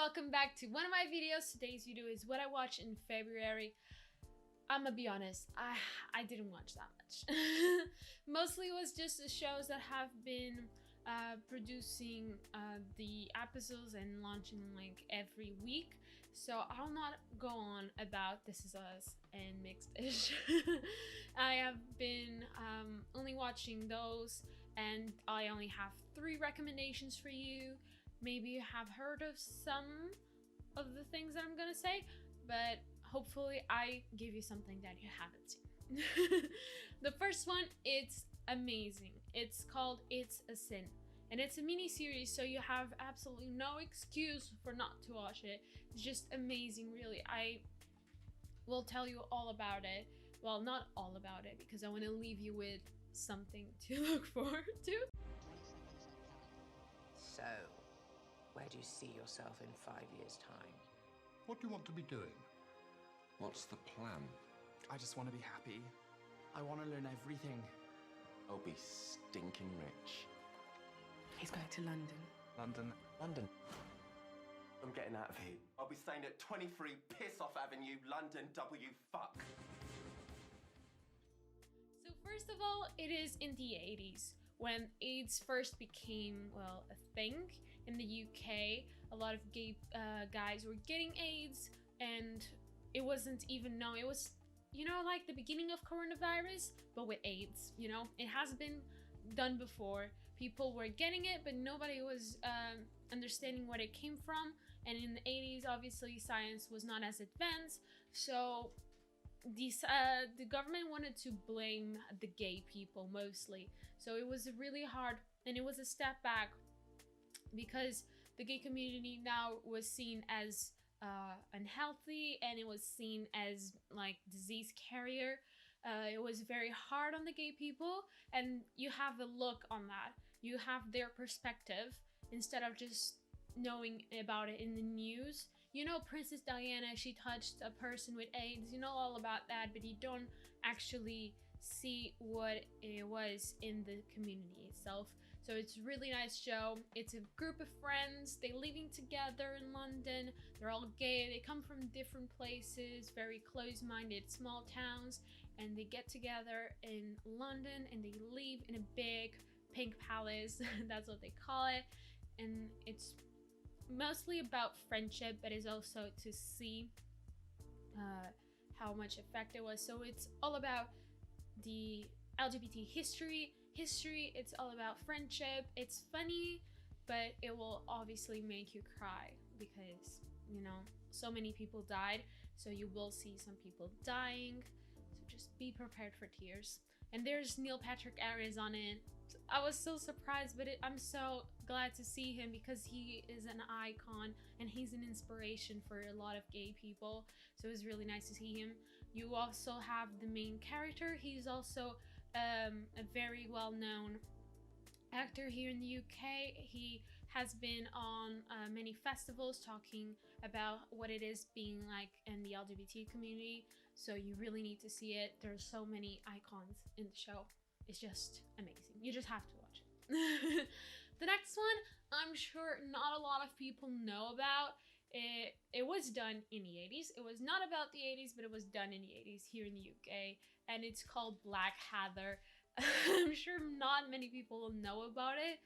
welcome back to one of my videos. Today's video is what I watched in February. I'm gonna be honest, I didn't watch that much. Mostly it was just the shows that have been producing the episodes and launching like every week. So I'll not go on about This Is Us and Mixed-ish. I have been only watching those, and I only have 3 recommendations for you. Maybe you have heard of some of the things that I'm gonna say, but hopefully I give you something that you haven't seen. The first one, it's amazing. It's called It's a Sin, and it's a mini series, so you have absolutely no excuse for not to watch it. It's just amazing, really. I will tell you all about it. Well, not all about it, because I want to leave you with something to look forward to. So, where do you see yourself in 5 years' time? What do you want to be doing? What's the plan? I just want to be happy. I want to learn everything. I'll be stinking rich. He's going to London. London. I'm getting out of here. I'll be staying at 23 Piss Off Avenue, London, W fuck. So first of all, it is in the 80s. When AIDS first became, well, a thing in the UK. A lot of gay guys were getting AIDS, and it wasn't even known. It was, you know, like the beginning of coronavirus, but with AIDS, you know? It has been done before. People were getting it, but nobody was understanding where it came from. And in the 80s, obviously, science was not as advanced, so the government wanted to blame the gay people mostly. So it was really hard, and it was a step back because the gay community now was seen as unhealthy, and it was seen as like disease carrier. It was very hard on the gay people, and you have a look on that. You have their perspective instead of just knowing about it in the news. You know, Princess Diana, she touched a person with AIDS, you know all about that, but you don't actually see what it was in the community itself. So it's a really nice show. It's a group of friends, they living together in London, they're all gay, they come from different places, very close-minded small towns, and they get together in London and they live in a big pink palace, that's what they call it, and it's mostly about friendship, but it's also to see how much effect it was. So it's all about the LGBT history, it's all about friendship. It's funny, but it will obviously make you cry because, you know, so many people died, so you will see some people dying, so just be prepared for tears. And there's Neil Patrick Harris on it. I was so surprised, but I'm so glad to see him because he is an icon and he's an inspiration for a lot of gay people. So it was really nice to see him. You also have the main character. He's also a very well-known actor here in the UK. He has been on many festivals talking about what it is being like in the LGBT community. So you really need to see it. There's so many icons in the show. It's just amazing. You just have to watch it. The next one, I'm sure not a lot of people know about. It was done in the 80s. It was not about the 80s, but it was done in the 80s here in the UK. And it's called Blackadder. I'm sure not many people will know about it,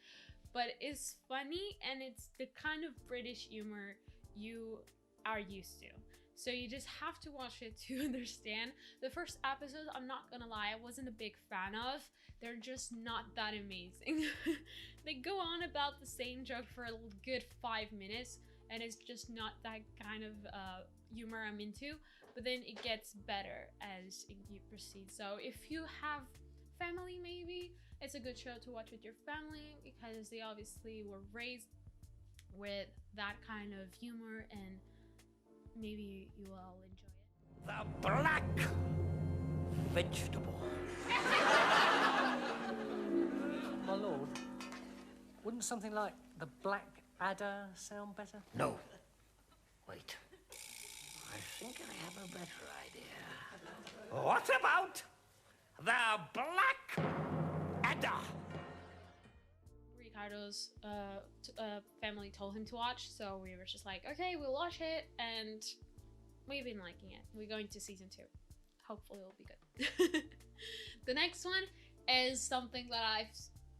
but it's funny and it's the kind of British humor you are used to. So you just have to watch it to understand. The first episode, I'm not gonna lie, I wasn't a big fan of. They're just not that amazing. They go on about the same joke for a good 5 minutes, and it's just not that kind of humor I'm into. But then it gets better as you proceed. So if you have family, maybe it's a good show to watch with your family because they obviously were raised with that kind of humor, and maybe you will all enjoy it. The black vegetable. My lord, wouldn't something like the Blackadder sound better? No. Wait. I think I have a better idea. What about the Blackadder? Ricardo's family told him to watch, so we were just like, okay, we'll watch it, and we've been liking it. We're going to season 2. Hopefully it'll be good. The next one is something that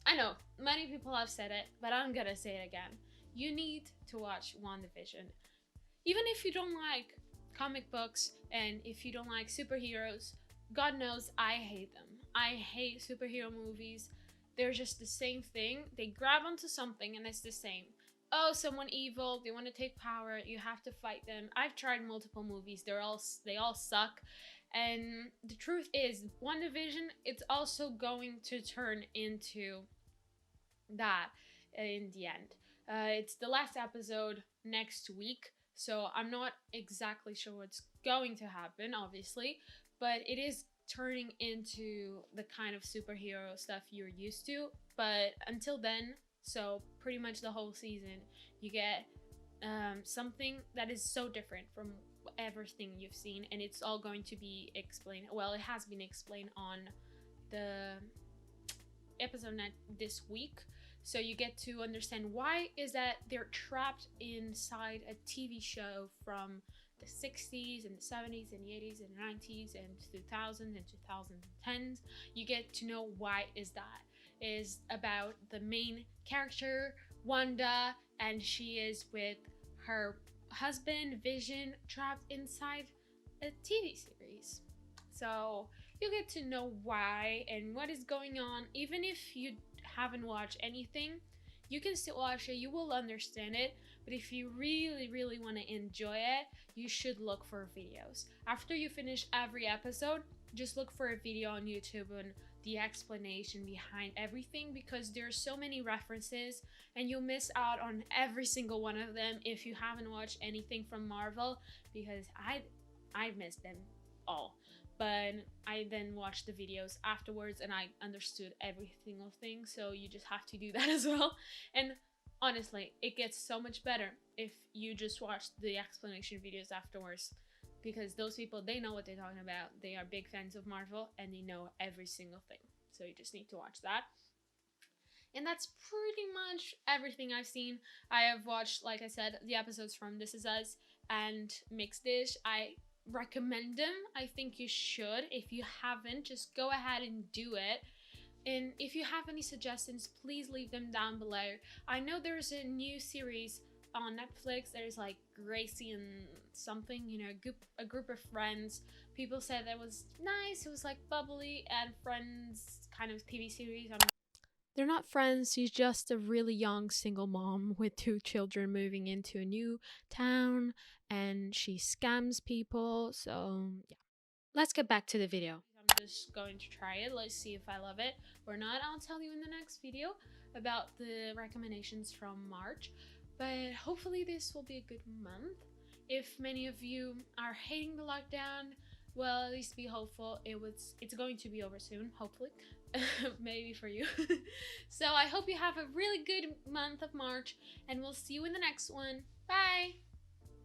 I know many people have said it, but I'm gonna say it again. You need to watch WandaVision. Even if you don't like comic books and if you don't like superheroes, God knows I hate them. I hate superhero movies. They're just the same thing. They grab onto something and it's the same. Oh, someone evil, they want to take power, you have to fight them. I've tried multiple movies, they all suck. And the truth is, WandaVision, it's also going to turn into that in the end. It's the last episode next week, so I'm not exactly sure what's going to happen, obviously, but it is turning into the kind of superhero stuff you're used to. But until then, so pretty much the whole season, you get something that is so different from everything you've seen, and it's all going to be explained. Well, it has been explained on the episode this week, so you get to understand why is that they're trapped inside a TV show from the 60s and the 70s and the 80s and the 90s and 2000s and 2010s. You get to know why is that. It is about the main character, Wanda, and she is with her husband, Vision, trapped inside a TV series. So you get to know why and what is going on. Even if you haven't watched anything, you can still watch it, you will understand it. But if you really want to enjoy it, you should look for videos. After you finish every episode, just look for a video on YouTube and the explanation behind everything, because there's so many references and you'll miss out on every single one of them if you haven't watched anything from Marvel, because I missed them all. But I then watched the videos afterwards and I understood every single thing, so you just have to do that as well. And honestly, it gets so much better if you just watch the explanation videos afterwards, because those people, they know what they're talking about. They are big fans of Marvel and they know every single thing. So you just need to watch that. And that's pretty much everything I've seen. I have watched, like I said, the episodes from This Is Us and Mixed Dish. I recommend them. I think you should. If you haven't, just go ahead and do it. And if you have any suggestions, please leave them down below. I know there's a new series on Netflix. There's like Gracie and something, you know, a group of friends. People said that was nice. It was like bubbly and Friends kind of TV series. They're not friends. She's just a really young single mom with 2 children moving into a new town, and she scams people. So yeah, let's get back to the video. I'm just going to try it. Let's see if I love it or not. I'll tell you in the next video about the recommendations from March. But hopefully this will be a good month. If many of you are hating the lockdown, well, at least be hopeful. It's going to be over soon, hopefully. Maybe for you. So I hope you have a really good month of March, and we'll see you in the next one. Bye!